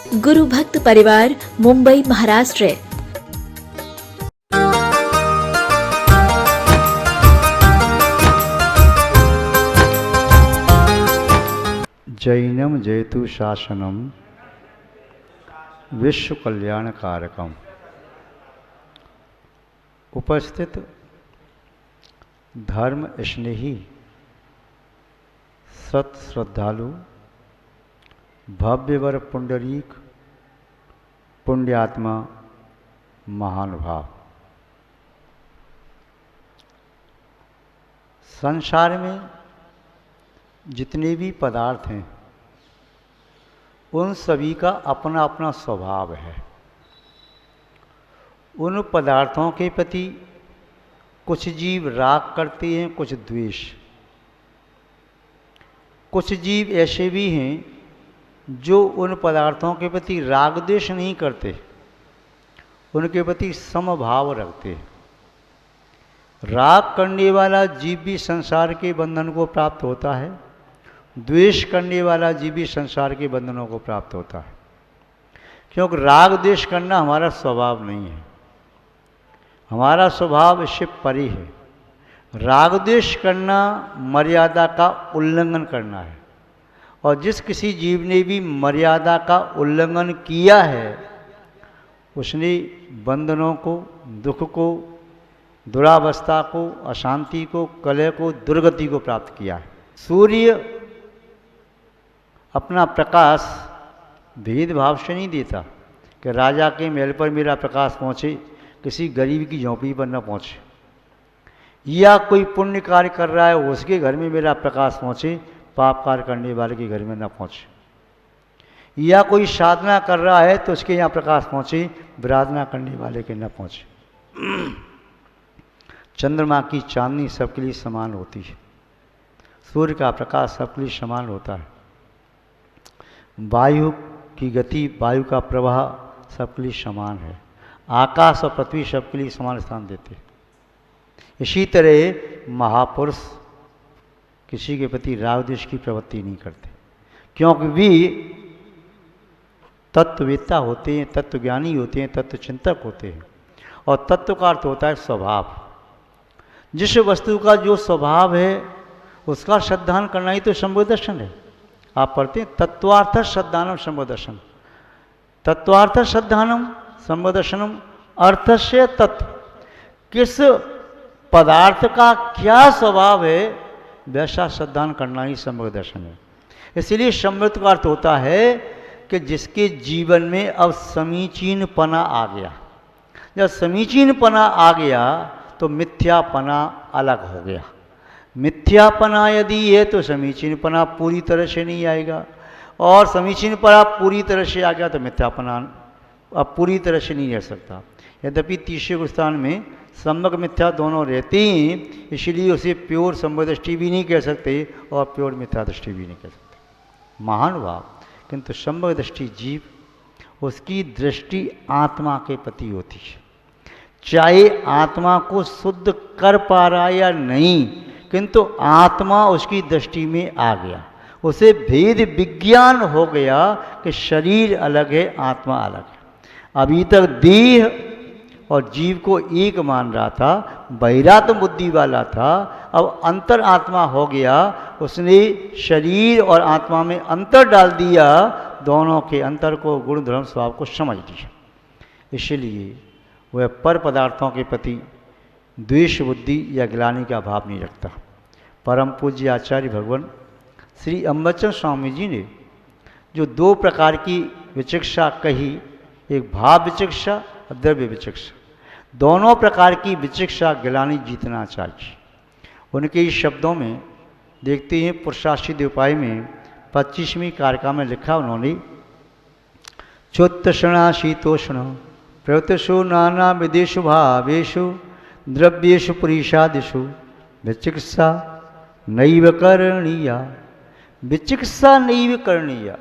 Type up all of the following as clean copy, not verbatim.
गुरु भक्त परिवार, मुंबई, महाराष्ट्र। जैनम जयतु शासनम विश्व कल्याण कारकम। उपस्थित धर्म स्नेही सत श्रद्धालु भव्यवर पुंडरीक पुण्यात्मा महानुभाव, संसार में जितने भी पदार्थ हैं उन सभी का अपना अपना स्वभाव है। उन पदार्थों के प्रति कुछ जीव राग करते हैं, कुछ द्वेष। कुछ जीव ऐसे भी हैं जो उन पदार्थों के प्रति राग द्वेष नहीं करते, उनके प्रति समभाव रखते हैं। राग करने वाला जीव भी संसार के बंधन को प्राप्त होता है, द्वेष करने वाला जीव भी संसार के बंधनों को प्राप्त होता है, क्योंकि राग द्वेष करना हमारा स्वभाव नहीं है। हमारा स्वभाव इससे परे है। राग द्वेष करना मर्यादा का उल्लंघन करना है, और जिस किसी जीव ने भी मर्यादा का उल्लंघन किया है उसने बंधनों को, दुख को, दुरावस्था को, अशांति को, कलह को, दुर्गति को प्राप्त किया है। सूर्य अपना प्रकाश भेदभाव से नहीं देता कि राजा के महल पर मेरा प्रकाश पहुँचे, किसी गरीब की झोंपड़ी पर न पहुँचे, या कोई पुण्य कार्य कर रहा है उसके घर में मेरा प्रकाश पहुँचे, पाप कार्य करने वाले के घर में न पहुँचे, या कोई साधना कर रहा है तो उसके यहाँ प्रकाश पहुँचे, विराधना करने वाले के न पहुँचे। चंद्रमा की चांदनी सबके लिए समान होती है, सूर्य का प्रकाश सबके लिए समान होता है, वायु की गति, वायु का प्रवाह सबके लिए समान है, आकाश और पृथ्वी सबके लिए समान स्थान देते हैं। इसी तरह महापुरुष किसी के प्रति राग द्वेष की प्रवृत्ति नहीं करते, क्योंकि वे तत्ववेत्ता होते हैं, तत्वज्ञानी होते हैं, तत्वचिंतक होते हैं। और तत्व का अर्थ होता है स्वभाव। जिस वस्तु का जो स्वभाव है उसका श्रद्धान करना ही तो संभव दर्शन है। आप पढ़ते हैं तत्वार्थ श्रद्धानम संभव दर्शन। तत्वार्थ श्रद्धानम संभव दर्शनम, अर्थ से तत्व, किस पदार्थ का क्या स्वभाव है वैसा श्रद्धान करना ही संभव दर्शन है। इसलिए समृद्ध का अर्थ होता है कि जिसके जीवन में अब समीचीनपना आ गया। जब समीचीनपना आ गया तो मिथ्यापना अलग हो गया। मिथ्यापना यदि है तो समीचीनपना पूरी तरह से नहीं आएगा, और समीचीनपना पूरी तरह से आ गया तो मिथ्यापना अब पूरी तरह से नहीं रह सकता। यद्यपि तीसरे स्थान में सम्यक मिथ्या दोनों रहते हैं, इसलिए उसे प्योर संभव दृष्टि भी नहीं कह सकते और प्योर मिथ्या दृष्टि भी नहीं कह सकते। महानुभाव, किंतु संभव दृष्टि जीव, उसकी दृष्टि आत्मा के प्रति होती है। चाहे आत्मा को शुद्ध कर पा रहा या नहीं, किंतु आत्मा उसकी दृष्टि में आ गया, उसे भेद विज्ञान हो गया कि शरीर अलग है, आत्मा अलग है। अभी तक देह और जीव को एक मान रहा था, बहिरात्म बुद्धि वाला था, अब अंतर आत्मा हो गया, उसने शरीर और आत्मा में अंतर डाल दिया, दोनों के अंतर को, गुण धर्म स्वभाव को समझ लिया। इसलिए वह पर पदार्थों के प्रति द्वेष बुद्धि या ग्लानि का भाव नहीं रखता। परम पूज्य आचार्य भगवान श्री अम्बचन स्वामी जी ने जो दो प्रकार की विचिकित्सा कही, एक भाव विचिकित्सा और द्रव्य विचिकित्सा, दोनों प्रकार की विचिकित्सा ग्लानि जीतना चाहिए। उनके इस शब्दों में देखते हैं, पुरुषार्थसिद्धि उपाय में 25वीं कारिका में लिखा उन्होंने, चोत्तषणा शीतोष्ण प्रवृत्तिषु नाना विदेशु भावेषु द्रव्येषु पुरीषादिषु विचिकित्सा नैव करणीया। विचिकित्सा नैव करणीया,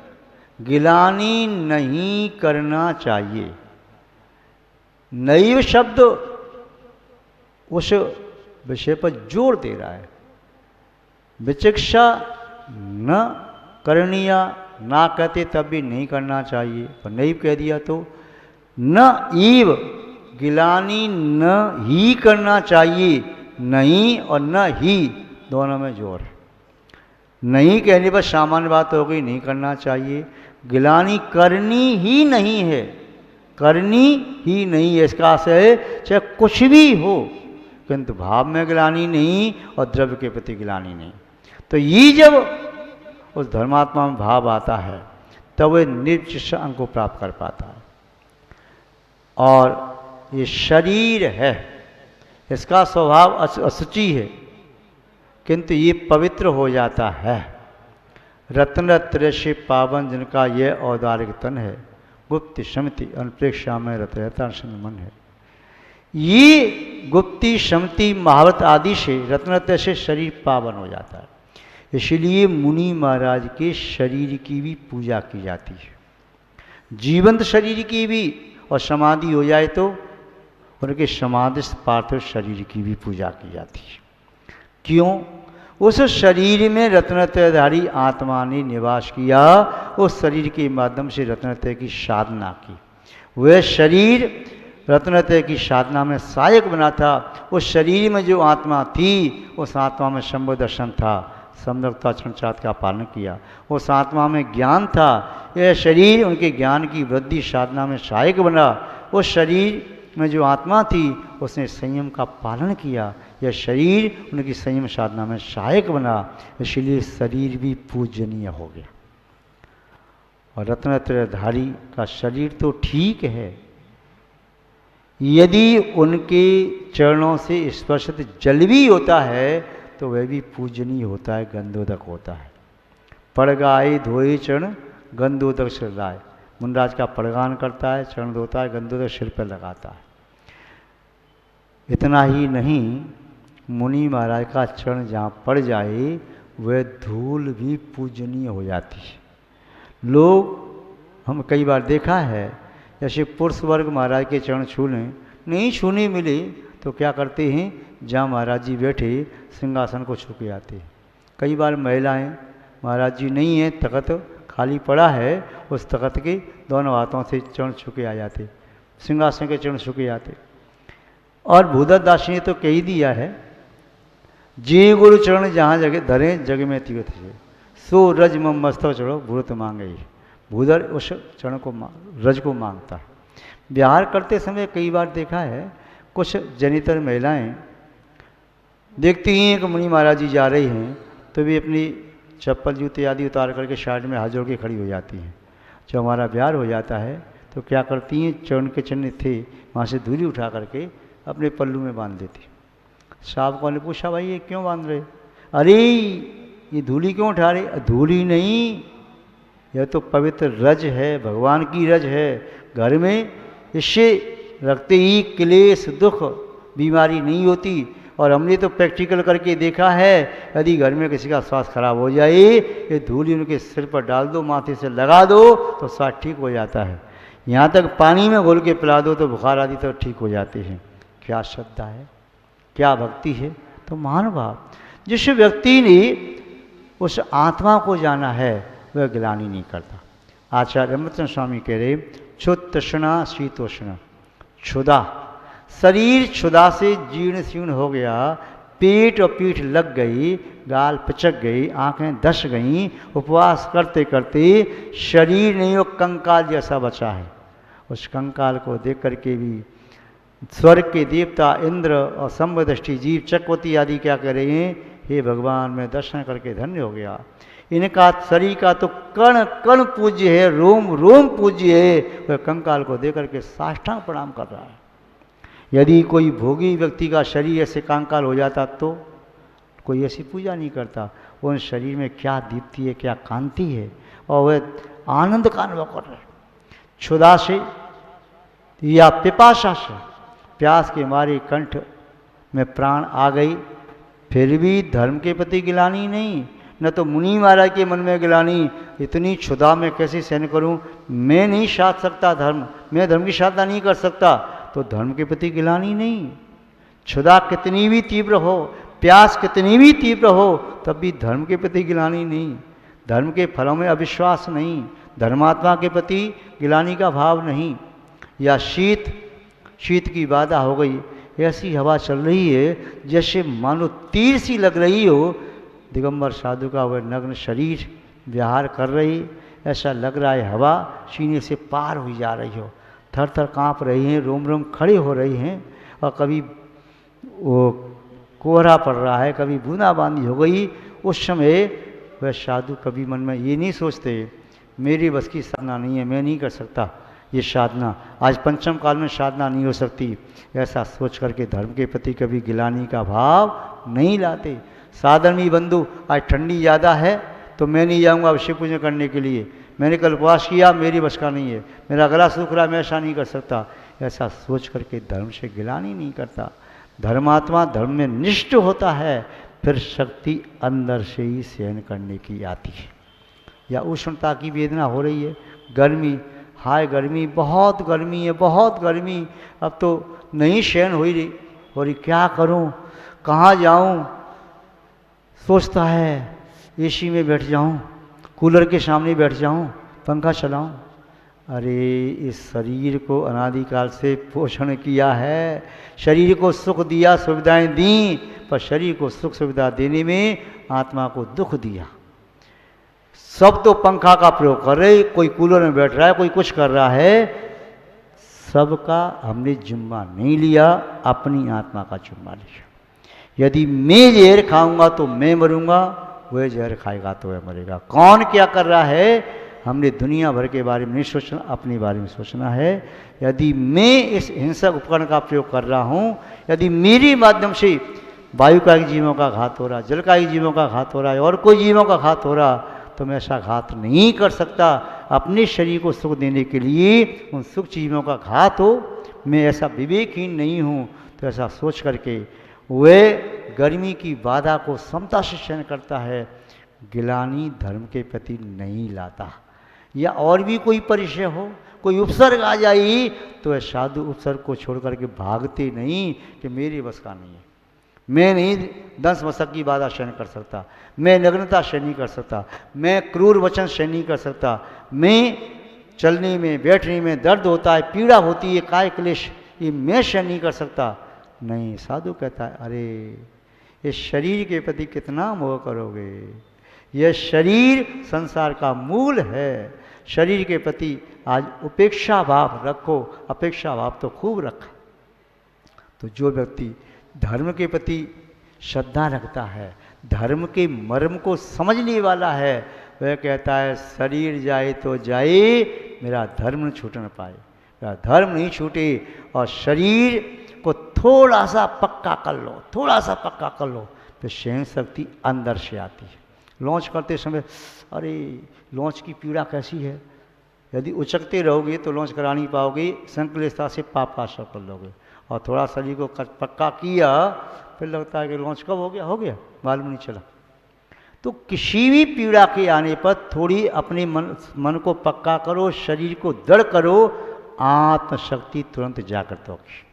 गिलानी नहीं करना चाहिए। नैव शब्द उस विषय पर जोर दे रहा है। विचिकित्सा न करणीया ना कहते तब भी नहीं करना चाहिए, पर नहीं कह दिया तो न ईव गिलानी न ही करना चाहिए, नहीं और न ही दोनों में जोर है। नहीं कहने पर सामान्य बात हो गई, नहीं करना चाहिए। गिलानी करनी ही नहीं है, करनी ही नहीं है, इसका आशय है चाहे कुछ भी हो किंतु भाव में गिलानी नहीं और द्रव्य के प्रति गिलानी नहीं। तो ये जब उस धर्मात्मा में भाव आता है तब वह निर्विशेष अंग को प्राप्त कर पाता है। और ये शरीर है, इसका स्वभाव असुचि है किंतु ये पवित्र हो जाता है। रत्न से पावन जिनका यह औदारिक तन है, गुप्ति शमति अनुप्रेक्षा में रत रहता मन है। ये गुप्ति शमति महावत आदि से रत्न से शरीर पावन हो जाता है। इसलिए मुनि महाराज के शरीर की भी पूजा की जाती है, जीवंत शरीर की भी, और समाधि हो जाए तो उनके समाधिस्थ पार्थिव शरीर की भी पूजा की जाती है। क्यों? उस शरीर में रत्नत्रयधारी आत्मा ने निवास किया, उस शरीर के माध्यम से रत्नत्रय की साधना की। वह शरीर रत्नत्रय की साधना में सहायक बना था। उस शरीर में जो आत्मा थी उस आत्मा में शंभु दर्शन था, समदर्शता क्षणचात का पालन किया। उस आत्मा में ज्ञान था, यह शरीर उनके ज्ञान की वृद्धि साधना में सहायक बना। उस शरीर में जो आत्मा थी उसने संयम का पालन किया, यह शरीर उनकी संयम साधना में सहायक बना। इसलिए शरीर भी पूजनीय हो गया। और रत्नत्रयधारी का शरीर तो ठीक है, यदि उनके चरणों से स्पर्शित जल भी होता है तो वह भी पूजनीय होता है, गंधोदक होता है। पड़गाए धोए चरण गंधोदक सिर लाए। मुनराज का पड़गान करता है, चरण धोता है, गंधोदक सिर पर लगाता है। इतना ही नहीं, मुनि महाराज का चरण जहाँ पड़ जाए वह धूल भी पूजनीय हो जाती है। लोग हम कई बार देखा है, जैसे पुरुष वर्ग महाराज के चरण छू लें, नहीं छूने मिले तो क्या करते हैं, जहाँ महाराज जी बैठे सिंहासन को छू के आते हैं। कई बार महिलाएं, महाराज जी नहीं है, तख्त खाली पड़ा है, उस तख्त के दोनों हाथों से चरण छू के आ जाते, सिंहासन के चरण छू के आते। और भूदत्त दास ने तो कह ही दिया है, जे गुरु चरण जहाँ जगह धरे जग में तीर्थ है, सो रज मम मस्तक चढ़ो भूत मांगे। भूधर उस चरण को रज को मांगता है। विहार करते समय कई बार देखा है, कुछ जनितर महिलाएं देखती हैं कि मुनि महाराज जी जा रही हैं तो भी अपनी चप्पल जूते आदि उतार करके साइड में हाथ जोड़ के खड़ी हो जाती हैं। जब हमारा विहार हो जाता है तो क्या करती हैं, चरण के चिन्ह थे वहाँ से धूली उठा करके अपने पल्लू में बांध देती। साहब को ने पूछा, भाई ये क्यों बांध रहे? अरे ये धूली क्यों उठा रहे? धूली नहीं, यह तो पवित्र रज है, भगवान की रज है। घर में इससे रखते ही क्लेश दुख बीमारी नहीं होती। और हमने तो प्रैक्टिकल करके देखा है, यदि घर में किसी का स्वास्थ्य खराब हो जाए, ये धूली उनके सिर पर डाल दो, माथे से लगा दो तो स्वास्थ्य ठीक हो जाता है। यहाँ तक पानी में घोल के पिला दो तो बुखार आदि तो ठीक हो जाते हैं। क्या श्रद्धा है, क्या भक्ति है। तो महानुभाव, जिस व्यक्ति ने उस आत्मा को जाना है वह गिलानी नहीं करता। आचार्य अमृतचंद स्वामी कह रहे, क्षुद तृष्णा शीतोष्ण क्षुदा, शरीर क्षुदा से जीर्ण शीर्ण हो गया, पेट और पीठ लग गई, गाल पिचक गई, आंखें धस गईं, उपवास करते करते शरीर नहीं वो कंकाल जैसा बचा है। उस कंकाल को देख करके भी स्वर्ग के देवता इंद्र और संवदृष्टि जीव चक्रवर्ती आदि क्या कह रहे हैं, हे भगवान मैं दर्शन करके धन्य हो गया। इनका शरीर का तो कण कण पूज्य है, रोम रोम पूज्य है, वह कंकाल को देख करके साष्टांग प्रणाम कर रहा है। यदि कोई भोगी व्यक्ति का शरीर ऐसे कंकाल हो जाता तो कोई ऐसी पूजा नहीं करता। उन शरीर में क्या दीप्ति है, क्या कांति है, और वह आनंद का अनुभव कर रहे हैं। क्षुधा से या पिपासा से, प्यास के मारे कंठ में प्राण आ गई, फिर भी धर्म के प्रति गिलानी नहीं। न तो मुनि महाराज के मन में गिलानी, इतनी क्षुधा में कैसे सहन करूं, मैं नहीं साध सकता धर्म, मैं धर्म की साधना नहीं कर सकता, तो धर्म के प्रति गिलानी नहीं। क्षुधा कितनी भी तीव्र हो, प्यास कितनी भी तीव्र हो, तब भी धर्म के प्रति गिलानी नहीं। धर्म के फलों में अविश्वास नहीं, धर्मात्मा के प्रति गिलानी का भाव नहीं, या शीत की बाधा हो गई, ऐसी हवा चल रही है जैसे मानो तीर सी लग रही हो, दिगंबर साधु का वह नग्न शरीर विहार कर रही, ऐसा लग रहा है हवा सीने से पार हुई जा रही हो, थर थर काँप रही हैं, रोम रोम खड़े हो रही हैं, और कभी वो कोहरा पड़ रहा है, कभी बूंदाबांदी हो गई। उस समय वह साधु कभी मन में ये नहीं सोचते मेरी बस की साधना नहीं है, मैं नहीं कर सकता ये साधना, आज पंचम काल में साधना नहीं हो सकती, ऐसा सोच करके धर्म के प्रति कभी गिलानी का भाव नहीं लाते। साधर्मी बंधु, आज ठंडी ज़्यादा है तो मैं नहीं जाऊँगा शिव पूजन करने के लिए, मैंने कल उपवास किया, मेरी बस का नहीं है, मेरा गला सूख रहा है, मैं ऐसा नहीं कर सकता, ऐसा सोच करके धर्म से गिलानी नहीं करता। धर्मात्मा धर्म में निष्ठ होता है, फिर शक्ति अंदर से ही सहन करने की आती है। या उष्णता की वेदना हो रही है, गर्मी, हाय गर्मी, बहुत गर्मी है, बहुत गर्मी, अब तो नहीं सहन हो रही, क्या करूं, कहाँ जाऊं, सोचता है एसी में बैठ जाऊं, कूलर के सामने बैठ जाऊं, पंखा चलाऊं। अरे इस शरीर को अनादिकाल से पोषण किया है, शरीर को सुख दिया, सुविधाएं दी, पर शरीर को सुख सुविधा देने में आत्मा को दुख दिया। सब तो पंखा का प्रयोग कर रहे, कोई कूलर में बैठ रहा है, कोई कुछ कर रहा है, सबका हमने जिम्मा नहीं लिया, अपनी आत्मा का जिम्मा लिया। यदि मैं जहर खाऊंगा तो मैं मरूंगा, वह जहर खाएगा तो वह मरेगा। कौन क्या कर रहा है हमने दुनिया भर के बारे में नहीं सोचना, अपने बारे में सोचना है। यदि मैं इस हिंसक उपकरण का प्रयोग कर रहा हूँ, यदि मेरे माध्यम से वायु का जीवों का घात हो रहा, जल का जीवों का घात हो रहा है, और कोई जीवों का घात हो रहा, तो मैं ऐसा घात नहीं कर सकता। अपने शरीर को सुख देने के लिए उन सुख चीज़ों का घात हो, मैं ऐसा विवेकहीन नहीं हूँ, तो ऐसा सोच करके वह गर्मी की बाधा को समता से सहन करता है, गिलानी धर्म के प्रति नहीं लाता। या और भी कोई परिचय हो, कोई उपसर्ग आ जाए, तो वह साधु उपसर्ग को छोड़ करके भागते नहीं कि मेरी बस का नहीं है, मैं नहीं 10 मशक की बाधा सहन कर सकता, मैं नग्नता सहन नहीं कर सकता, मैं क्रूर वचन सहन नहीं कर सकता, मैं चलने में बैठने में दर्द होता है, पीड़ा होती है, काय क्लेश, ये मैं सहन नहीं कर सकता। नहीं, साधु कहता है अरे इस शरीर के प्रति कितना मोह करोगे, यह शरीर संसार का मूल है, शरीर के प्रति आज उपेक्षा भाव रखो, अपेक्षा भाव तो खूब रखा। तो जो व्यक्ति धर्म के प्रति श्रद्धा रखता है, धर्म के मर्म को समझने वाला है, वह कहता है शरीर जाए तो जाए, मेरा धर्म न छूट न पाए, मेरा धर्म नहीं छूटे। और शरीर को थोड़ा सा पक्का कर लो, थोड़ा सा पक्का कर लो, तो सहन शक्ति अंदर से आती है। लॉन्च करते समय अरे लॉन्च की पीड़ा कैसी है, यदि उचकते रहोगे तो लॉन्च करा नहीं पाओगे, संकलेशता से पाप का असर कर लोगे। और थोड़ा शरीर को पक्का किया, फिर लगता है कि लॉन्च कब हो गया, मालूम नहीं चला। तो किसी भी पीड़ा के आने पर थोड़ी अपने मन को पक्का करो, शरीर को दृढ़ करो, आत्मशक्ति तुरंत जागृत होगी।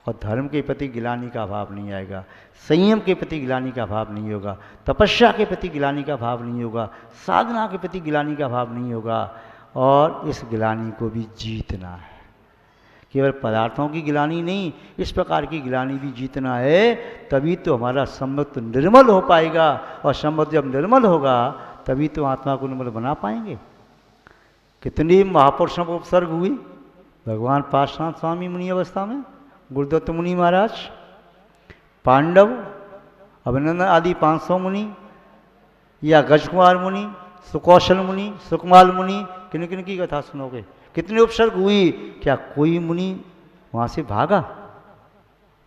और धर्म के प्रति गिलानी का भाव नहीं आएगा, संयम के प्रति गिलानी का भाव नहीं होगा, तपस्या के प्रति गिलानी का भाव नहीं होगा, साधना के प्रति गिलानी का भाव नहीं होगा। और इस गिलानी को भी जीतना है, केवल पदार्थों की गिलानी नहीं, इस प्रकार की गिलानी भी जीतना है, तभी तो हमारा संबंध निर्मल हो पाएगा। और संबंध जब निर्मल होगा तभी तो आत्मा को निर्मल बना पाएंगे। कितनी महापुरुषों को उपसर्ग हुई, भगवान पार्श्वनाथ स्वामी मुनि अवस्था में, गुरुदत्त मुनि महाराज, पांडव, अभिनंदन आदि 500 मुनि, या गजकुमार मुनि, सुकौशल मुनि, सुकमाल मुनि, किन किन की कथा सुनोगे, कितने उपसर्ग हुई, क्या कोई मुनि वहाँ से भागा?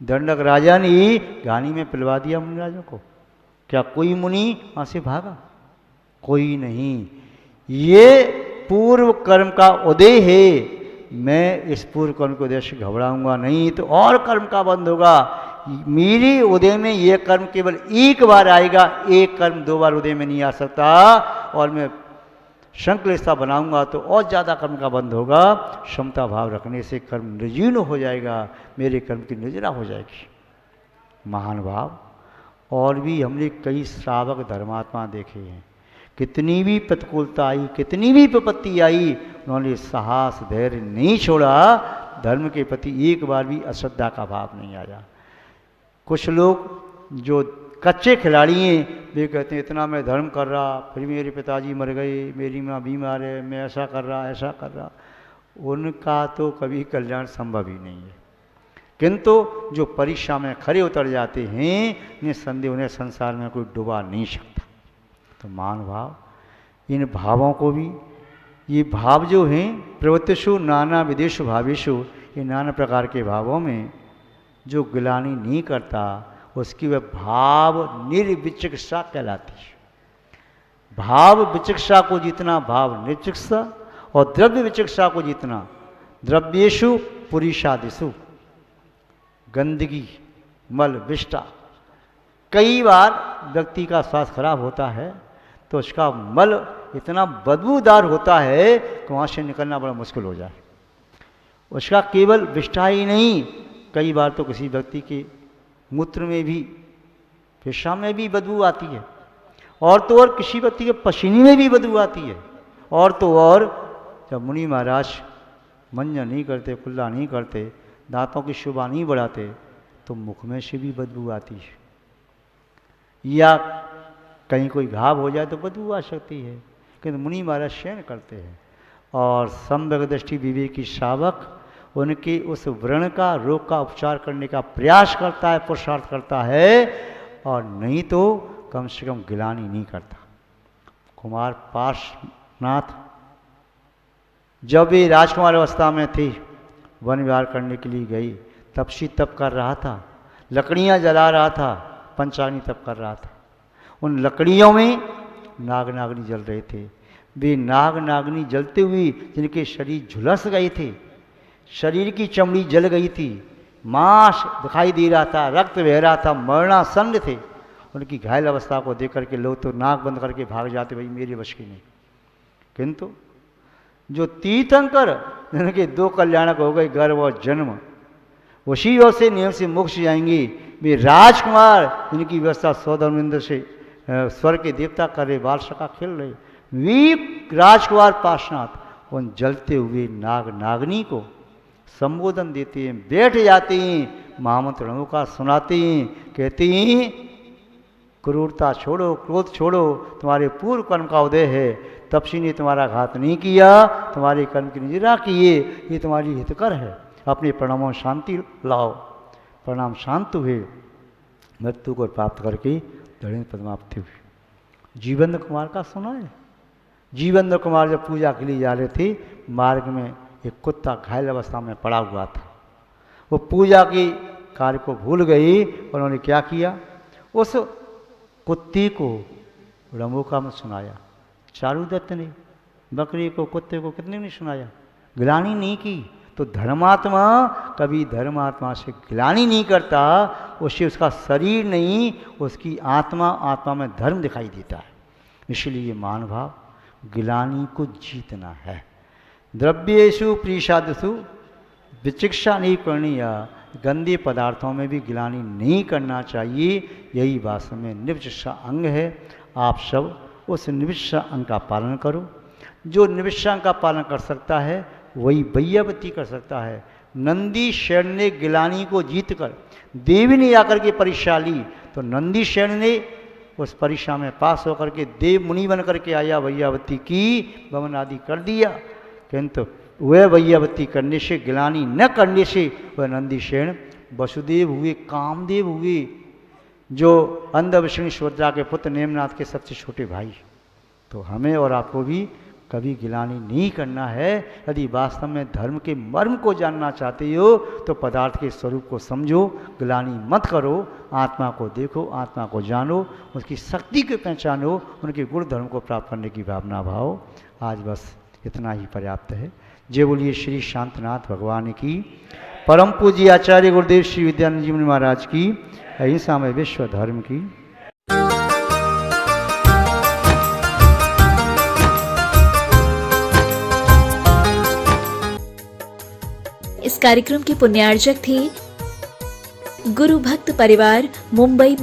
दंडक राजा ने गानी में पिलवा दिया मुनिराजों को, क्या कोई मुनि वहाँ से भागा? कोई नहीं। ये पूर्व कर्म का उदय है, मैं इस पूर्व कर्म को उदय से घबराऊंगा नहीं तो और कर्म का बंध होगा। मेरी उदय में ये कर्म केवल एक बार आएगा, एक कर्म 2 बार उदय में नहीं आ सकता। और मैं संकलेशता बनाऊंगा तो और ज़्यादा कर्म का बंध होगा। क्षमता भाव रखने से कर्म निर्जीर्ण हो जाएगा, मेरे कर्म की निर्जरा हो जाएगी। महान भाव। और भी हमने कई श्रावक धर्मात्मा देखे हैं, कितनी भी प्रतिकूलता आई, कितनी भी विपत्ति आई, उन्होंने साहस धैर्य नहीं छोड़ा। धर्म के प्रति एक बार भी अश्रद्धा का भाव नहीं आया। कुछ लोग जो कच्चे खिलाड़ी हैं वे कहते हैं इतना मैं धर्म कर रहा, फिर मेरे पिताजी मर गए, मेरी माँ बीमार है, मैं ऐसा कर रहा ऐसा कर रहा। उनका तो कभी कल्याण संभव ही नहीं है। किंतु जो परीक्षा में खरे उतर जाते हैं निस्संदेह उन्हें संसार में कोई डुबा नहीं सकता। तो मान भाव, इन भावों को भी, ये भाव जो हैं प्रवृत्तिषु नाना विदेशु भावेषु, ये नाना प्रकार के भावों में जो गिलानी नहीं करता उसकी वह भाव निर्विचिकित्सा कहलाती है। भाव विचिकित्सा को जितना भाव निर्विचिकित्सा, और द्रव्य विचिकित्सा को जितना द्रव्येषु पुरुषादिषु, गंदगी मल विष्टा। कई बार व्यक्ति का स्वास्थ्य खराब होता है तो उसका मल इतना बदबूदार होता है कि वहाँ से निकलना बड़ा मुश्किल हो जाए। उसका केवल विष्ठा ही नहीं, कई बार तो किसी व्यक्ति के मूत्र में भी, पेशाब में भी बदबू आती है, और तो और किसी व्यक्ति के पसीने में भी बदबू आती है। और तो और जब मुनि महाराज मंजन नहीं करते, कुल्ला नहीं करते, दांतों की शोभा नहीं बढ़ाते तो मुख में से भी बदबू आती है, या कहीं कोई घाव हो जाए तो बदबू आ सकती है। किंतु मुनि महाराज शयन करते हैं और सम्यक दृष्टि विवेकी शावक उनके उस व्रण का, रोग का उपचार करने का प्रयास करता है, पुरुषार्थ करता है, और नहीं तो कम से कम गिलानी नहीं करता। कुमार पार्श्वनाथ जब वे राजकुमार अवस्था में थे, वन विहार करने के लिए गई, तपसी तप कर रहा था, लकड़ियाँ जला रहा था, पंचाग्नि तप कर रहा था। उन लकड़ियों में नाग नागनी जल रहे थे। वे नाग नागनी जलते हुए जिनके शरीर झुलस गए थे, शरीर की चमड़ी जल गई थी, मांस दिखाई दे रहा था, रक्त बह रहा था, मरणासन्न थे, उनकी घायल अवस्था को देख करके लोग तो नाक बंद करके भाग जाते, भाई मेरे वश की नहीं। किंतु जो तीर्थंकर जिनके दो कल्याणक हो गए, गर्भ और जन्म, उसी ओर से नियम से मोक्ष जाएंगे। वे राजकुमार जिनकी व्यवस्था सौधर्मेंद्र से स्वर्ग के देवता कर रहे, बाल सखा खेल रहे, वे राजकुमार पार्श्वनाथ उन जलते हुए नाग नागनी को संबोधन देते हैं, बैठ जाते हैं, महामंत्र का सुनाते हैं, कहते हैं क्रूरता छोड़ो, क्रोध छोड़ो, तुम्हारे पूर्व कर्म का उदय है, तपसी ने तुम्हारा घात नहीं किया, तुम्हारे कर्म की निजरा किए, ये तुम्हारी हितकर है, अपने परिणामों शांति लाओ। परिणाम शांत हुए, मृत्यु को प्राप्त करके दृढ़ पद्माप्ति हुई। जीवेंद्र कुमार का सुना है। जीवेंद्र कुमार जब पूजा के लिए जा रहे थे, मार्ग में एक कुत्ता घायल अवस्था में पड़ा हुआ था। वो पूजा के कार्य को भूल गई, उन्होंने क्या किया, उस कुत्ते को रंभोका में सुनाया। चारुदत्त ने बकरी को, कुत्ते को कितने ने सुनाया, गिलानी नहीं की। तो धर्मात्मा कभी धर्मात्मा से गिलानी नहीं करता, उससे उसका शरीर नहीं, उसकी आत्मा, आत्मा में धर्म दिखाई देता है। इसलिए मान भाव गिलानी को जीतना है। द्रव्येषु प्रीषादसु विचिकित्सा नहीं करनी, या गंदे पदार्थों में भी गिलानी नहीं करना चाहिए। यही वास्तव में निविचिकित्सा अंग है। आप सब उस निविचिकित्सा अंग का पालन करो। जो निविचिकित्सा अंग का पालन कर सकता है वही वैयावती कर सकता है। नंदी शैन ने गिलानी को जीत कर देवी ने आकर के परीक्षा ली, तो नंदी शैन ने उस परीक्षा में पास होकर के देव मुनि बन करके आया, वैयावती की वमन आदि कर दिया। किंतु वह वैयावती करने से, गिलानी न करने से वह नंदी शैन वसुदेव हुए, कामदेव हुए, जो अंधविष्णु सुभद्रा के पुत्र नेमनाथ के सबसे छोटे भाई। तो हमें और आपको भी कभी गिलानी नहीं करना है। यदि वास्तव में धर्म के मर्म को जानना चाहते हो तो पदार्थ के स्वरूप को समझो, गिलानी मत करो, आत्मा को देखो, आत्मा को जानो, उसकी शक्ति को पहचानो, उनके गुण धर्म को प्राप्त करने की भावना भाव। आज बस इतना ही पर्याप्त है। जय बोलिए श्री शांतनाथ भगवान की, परम पूज्य आचार्य गुरुदेव श्री विद्यानंद जी महाराज की, अहिंसा में विश्व धर्म की। इस कार्यक्रम के पुण्यार्जक थे गुरु भक्त परिवार, मुंबई।